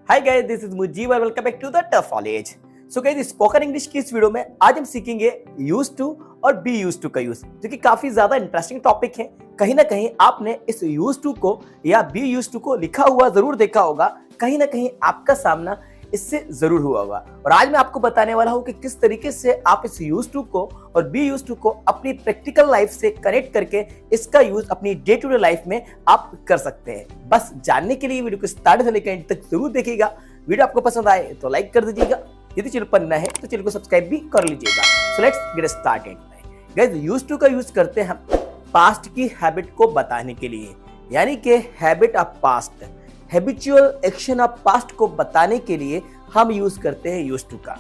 Hi guys, this is Mujib और welcome back to the tough college. So guys, spoken English की इस video में आज हम सीखेंगे यूज्ड टू और बी यूज्ड टू का यूज, जो कि काफी ज्यादा इंटरेस्टिंग टॉपिक है। कहीं ना कहीं आपने इस यूज्ड टू को या बी यूज्ड टू को लिखा हुआ जरूर देखा होगा, कहीं ना कहीं आपका सामना इससे जरूर हुआ होगा। और आज मैं आपको बताने वाला हूं कि किस तरीके से आप इस यूज्ड टू को और बी यूज्ड टू को अपनी प्रैक्टिकल लाइफ से कनेक्ट करके इसका यूज अपनी डे टू डे लाइफ में आप कर सकते हैं। बस जानने के लिए वीडियो को स्टार्ट से लेकर एंड तक जरूर देखिएगा। वीडियो आपको पसंद आए तो लाइक कर दीजिएगा, यदि चैनल पर नया है तो चैनल को सब्सक्राइब भी कर लीजिएगा। So let's get started. Guys, used to का यूज करते हैं हम पास्ट की हैबिट को बताने के लिए, यानी कि habit of past, habitual action of past को बताने के लिए हम यूज करते हैं यूज्ड टू का।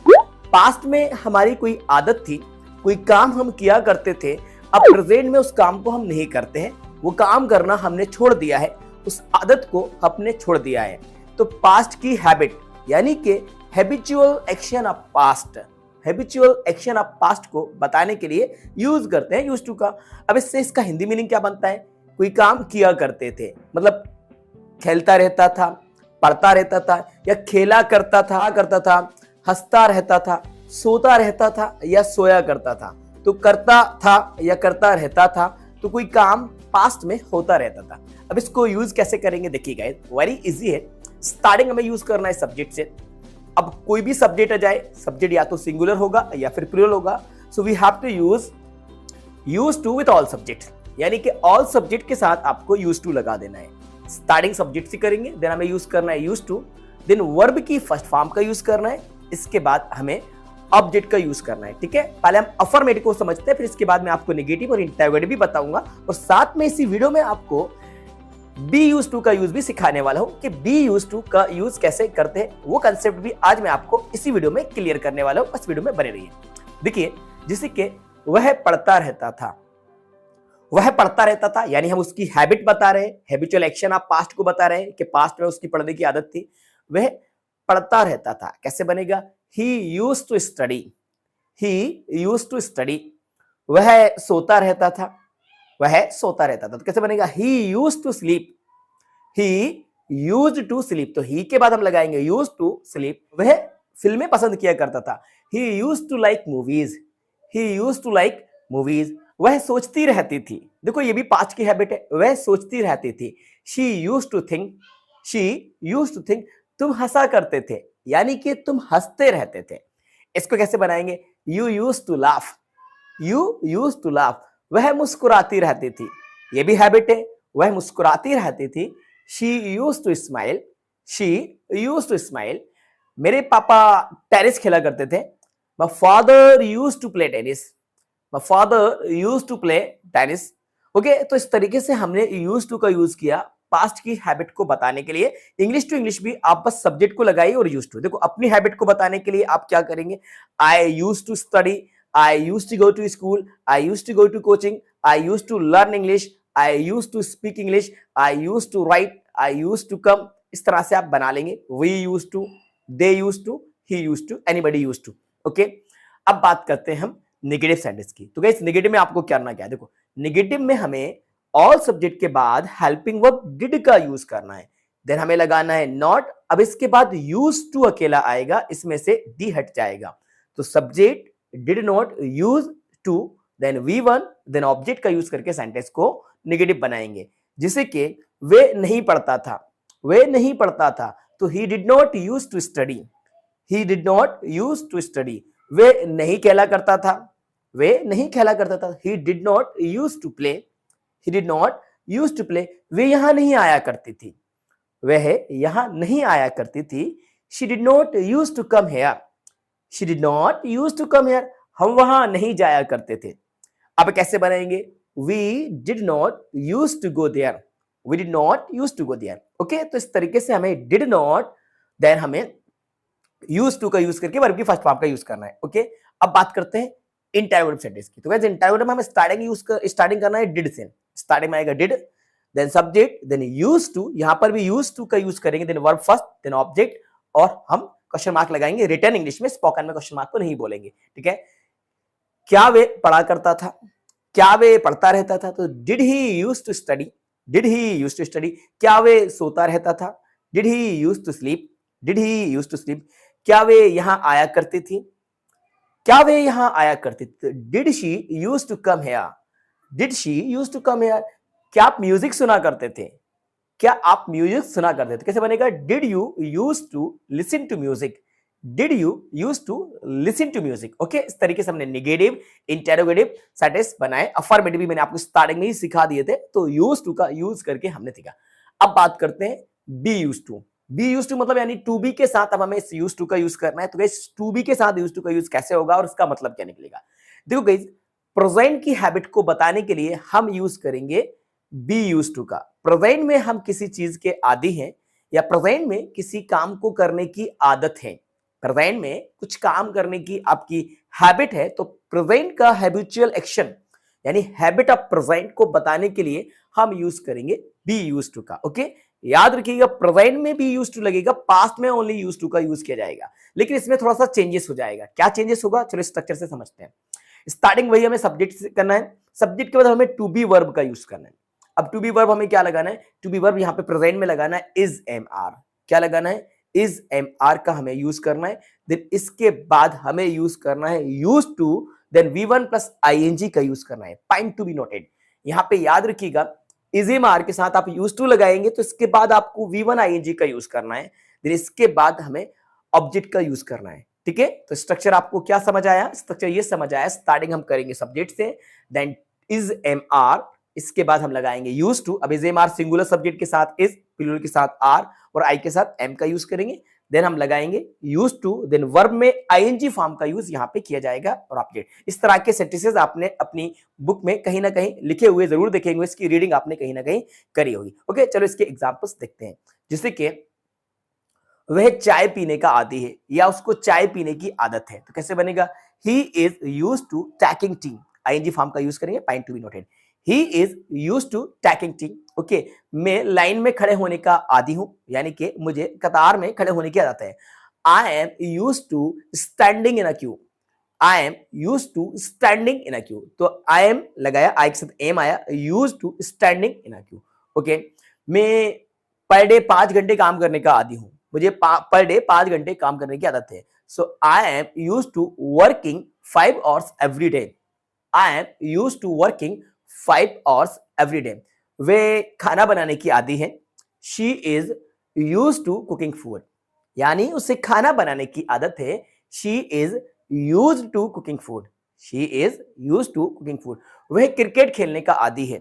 पास्ट में हमारी कोई आदत थी, कोई काम हम किया करते थे, अब प्रेजेंट में उस काम को हम नहीं करते हैं, वो काम करना हमने छोड़ दिया है, उस आदत को हमने छोड़ दिया है। तो पास्ट की हैबिट यानी कि habitual action of past, habitual action of past को बताने के लिए यूज करते हैं यूज्ड टू का। अब इससे इसका हिंदी मीनिंग क्या बनता है? कोई काम किया करते थे, मतलब खेलता रहता था, पढ़ता रहता था या खेला करता था, हंसता रहता था, सोता रहता था या सोया करता था। तो करता था या करता रहता था, तो कोई काम पास्ट में होता रहता था। अब इसको यूज कैसे करेंगे देखिएगा, वेरी इजी है। स्टार्टिंग हमें यूज करना है सब्जेक्ट से। अब कोई भी सब्जेक्ट आ जाए, सब्जेक्ट या तो सिंगुलर होगा या फिर प्लूरल होगा। So we have to use to with all subject, यानी कि ऑल सब्जेक्ट के साथ आपको यूज टू लगा देना है। स्टार्टिंग सब्जेक्ट से करेंगे, देन हमें यूज करना है यूज टू, देन वर्ब की फर्स्ट फॉर्म का यूज करना है, इसके बाद हमें ऑब्जेक्ट का यूज करना है। ठीक है, पहले हम अफर्मेटिव को समझते हैं, फिर इसके बाद मैं आपको नेगेटिव और इंटरोगेटिव भी बताऊंगा, और साथ में इसी वीडियो में आपको बी यूज टू का यूज भी सिखाने वाला हूं कि बी यूज टू का यूज कैसे करते हैं। वो कंसेप्ट भी आज मैं आपको इसी वीडियो में क्लियर करने वाला हूं, बस वीडियो में बने रहिए। देखिए, जैसे कि वह पढ़ता रहता था, वह पढ़ता रहता था यानी हम उसकी हैबिट बता रहे हैं, हैबिचुअल एक्शन ऑफ पास्ट को बता रहे हैं कि पास्ट में उसकी पढ़ने की आदत थी। वह पढ़ता रहता था, कैसे बनेगा? He used to study, he used to study. वह सोता रहता था, वह सोता रहता था, तो कैसे बनेगा? He used to sleep, he used to sleep. तो ही के बाद हम लगाएंगे यूज्ड टू स्लीप। वह फिल्में पसंद किया करता था, he used to like movies, he used to like movies. वह सोचती रहती थी, देखो ये भी पास्ट की हैबिट है, वह सोचती रहती थी। She used to think, she used to think. तुम हंसा करते थे, यानी कि तुम हंसते रहते थे। इसको कैसे बनाएंगे? You used to laugh, you used to laugh. वह मुस्कुराती रहती थी, ये भी हैबिट है, वह मुस्कुराती रहती थी। She used to smile, she used to smile. मेरे पापा टेनिस खेला करते थे, my father used to play tennis, My father used to play tennis. Okay, तो इस तरीके से हमने यूज टू का यूज किया पास्ट की हैबिट को बताने के लिए। इंग्लिश टू इंग्लिश भी आप बस सब्जेक्ट को लगाइए और यूज टू। देखो, अपनी हैबिट को बताने के लिए आप क्या करेंगे? I use to study, I use to go to school, I use to go to coaching, I use to learn English, I use to speak English, I use to write, I use to come. इस तरह से आप बना लेंगे। We use to, they use to, he use to, anybody use to. Okay, अब बात करते हैं हम नेगेटिव सेंटेंस की। तो गाइस, नेगेटिव में आपको करना क्या है? देखो, नेगेटिव में हमें ऑल सब्जेक्ट के बाद हेल्पिंग वर्ब डिड का यूज करना है, देन हमें लगाना है नॉट। अब इसके बाद यूज टू अकेला आएगा, इसमें से डी हट जाएगा। तो subject did not, use to, then V1, then object का यूज करके सेंटेंस को नेगेटिव बनाएंगे। जैसे कि वे नहीं पढ़ता था, वे नहीं पढ़ता था, तो he did not use to study, he did not use to study. वे नहीं खेला करता था, वे नहीं खेला करता था। He did not use to play, he did not use to play. वे यहां नहीं आया करती थी, वह यहां नहीं आया करती थी। She did not use to come here, she did not use to come here. हम वहां नहीं जाया करते थे। अब कैसे बनाएंगे? We did not use to go there, we did not use to go there. Okay, तो इस तरीके से हमें डिड नॉट, देन हमें यूज टू का यूज करके वर्ब की फर्स्ट फॉर्म का यूज करना है। ओके, अब बात करते हैं इंटरोगेटिव सेंटेंस की। तो गाइस, इंटरोगेटिव में हमें स्टार्टिंग करना है डिड से। स्टार्टिंग में आएगा did, then subject, then use to. यहां पर भी यूज टू का यूज करेंगे, then verb first, then object, और हम क्वेश्चन मार्क लगाएंगे रिटन इंग्लिश में। स्पोकन में क्वेश्चन मार्क को नहीं बोलेंगे। ठीक है, क्या वे पढ़ा करता था, क्या वे पढ़ता रहता था? तो did he use to study, did he use to study. क्या वे सोता रहता था? Did he use to sleep, did he use to sleep, क्या वे यहाँ आया करती थी, क्या वे यहाँ आया करती थी, did she use to come here, did she use to come here, क्या आप म्यूजिक सुना करते थे, क्या आप म्यूजिक सुना करते थे। कैसे बनेगा, did you use to listen to music, did you use to listen to music. Okay, इस तरीके से हमने निगेटिव, इंटेरोगेटिव, सेटिस बनाए। अफर्मेटिव भी मैंने आपको स्टार्टिंग में ही सिखा दिए थे, तो यूज टू का यूज करके हमने सीखा। अब बात करते हैं be use to. Be use to मतलब यानी टू बी के साथ अब हमें इस यूज टू का यूज करना है। तो गाइस टू बी के साथ यूज टू का यूज कैसे होगा और उसका मतलब क्या निकलेगा। देखो गाइस, प्रेजेंट की हैबिट को बताने के लिए हम यूज करेंगे बी यूज टू का। प्रेजेंट में हम किसी चीज के आदी हैं या प्रेजेंट में किसी काम को करने की आदत है, प्रेजेंट में कुछ काम करने की आपकी हैबिट है, तो प्रेजेंट का हैबिचुअल एक्शन यानी हैबिट ऑफ प्रेजेंट को बताने के लिए हम यूज करेंगे बी यूज टू का। ओके, याद रखिएगा प्रेजेंट में बी यूज टू लगेगा, पास्ट में ओनली यूज टू का यूज किया जाएगा, लेकिन इसमें थोड़ा सा चेंजेस हो जाएगा। क्या चेंजेस होगा, चलो स्ट्रक्चर से समझते हैं। स्टार्टिंग वही हमें सब्जेक्ट से करना है, सब्जेक्ट के बाद हमें टू बी वर्ब का यूज करना है। अब टू बी वर्ब हमें क्या लगाना है, टू बी वर्ब यहाँ पे प्रेजेंट में लगाना है इज एम आर। क्या लगाना है, इज एम आर का हमें यूज करना है। देन इसके बाद हमें यूज करना है use to, then V1 plus ING का यूज करना है। पॉइंट टू बी नोटेड, यहाँ पे याद रखिएगा इज एम आर के साथ आप यूज टू लगाएंगे तो इसके बाद आपको V1 ING का यूज करना है, देन इसके बाद हमें ऑब्जेक्ट का यूज करना है। ठीक है, तो स्ट्रक्चर आपको क्या समझ आया, स्ट्रक्चर ये समझ आया। स्टार्टिंग हम करेंगे सब्जेक्ट से, देन इज एम आर, इसके बाद हम लगाएंगे यूज टू। अब is am are singular subject के साथ इज, प्लूरल के साथ आर और आई के साथ एम का यूज करेंगे। देन हम लगाएंगे यूज टू, देन वर्ब में ING फॉर्म का यूज यहाँ पे किया जाएगा और ऑब्जेक्ट। इस तरह के सेंटेंसेस आपने अपनी बुक में कहीं ना कहीं लिखे हुए जरूर देखेंगे, इसकी रीडिंग आपने कहीं ना कहीं करी होगी। ओके, चलो इसके एग्जांपल्स देखते हैं। जैसे कि वह चाय पीने का आदी है या उसको चाय पीने की आदत है, तो कैसे बनेगा, he is use to taking tea, ING form का यूज करेंगे। Point to be noted, he is use to taking tea. Okay, मैं लाइन में खड़े होने का आदी हूं, यानी कि मुझे कतार में खड़े होने की आदत है। I am use to standing in a queue, I am use to standing in a queue. तो आई एम लगाया, आई के साथ एम आया, use to standing in a queue. Okay, मैं पर डे 5 घंटे काम करने का आदी हूं, मुझे पर डे 5 घंटे काम करने की आदत है। So I am use to working 5 hours every day, I am use to working 5 hours every day. वे खाना बनाने की आदी है, she is use to cooking food, यानी उसे खाना बनाने की आदत है। She is use to cooking food, she is use to cooking food. वह क्रिकेट खेलने का आदी है,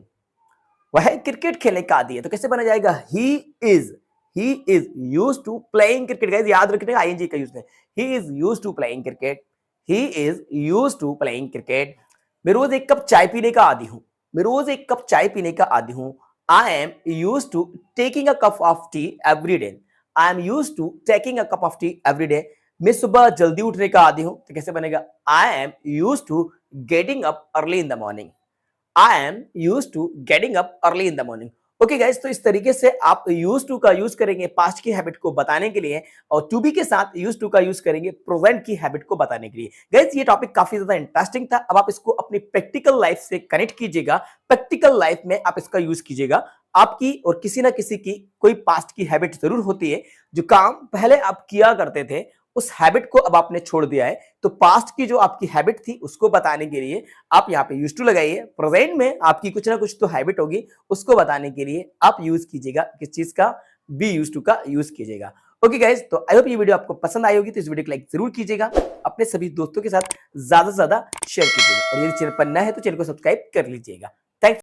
वह क्रिकेट खेलने का आदी है, तो कैसे बना जाएगा, he is use to playing cricket. Guys याद रखिएगा ING का यूज है, he is use to playing cricket, he is use to playing cricket. मैं रोज एक कप चाय पीने का आदी हूं, मैं रोज एक कप चाय पीने का आदी हूं। I am use to taking a cup of tea every day, I am use to taking a cup of tea every day. मैं सुबह जल्दी उठने का आदी हूं, तो कैसे बनेगा, I am use to getting up early in the morning, I am use to getting up early in the morning. Okay guys, तो इस तरीके से आप यूज टू का यूज करेंगे पास्ट की हैबिट को बताने के लिए, और टू बी के साथ यूज टू का यूज करेंगे प्रेजेंट की हैबिट को बताने के लिए। गाइस ये टॉपिक काफी ज्यादा इंटरेस्टिंग था। अब आप इसको अपनी प्रैक्टिकल लाइफ से कनेक्ट कीजिएगा, प्रैक्टिकल लाइफ में आप इसका यूज कीजिएगा। आपकी और किसी ना किसी की कोई पास्ट की हैबिट जरूर होती है, जो काम पहले आप किया करते थे उस हैबिट को अब आपने छोड़ दिया है, तो पास्ट की जो आपकी हैबिट थी उसको बताने के लिए आप यहाँ पे यूज टू लगाइए। प्रेजेंट में आपकी कुछ ना कुछ तो हैबिट होगी, उसको बताने के लिए आप यूज कीजिएगा किस चीज का, बी यूज टू का यूज कीजिएगा। ओके गाइस, तो आई होप ये वीडियो आपको पसंद आई होगी, तो इस वीडियो को लाइक जरूर कीजिएगा, अपने सभी दोस्तों के साथ ज्यादा से ज्यादा शेयर कीजिएगा, और यदि चैनल पर नया है तो चैनल को सब्सक्राइब कर लीजिएगा।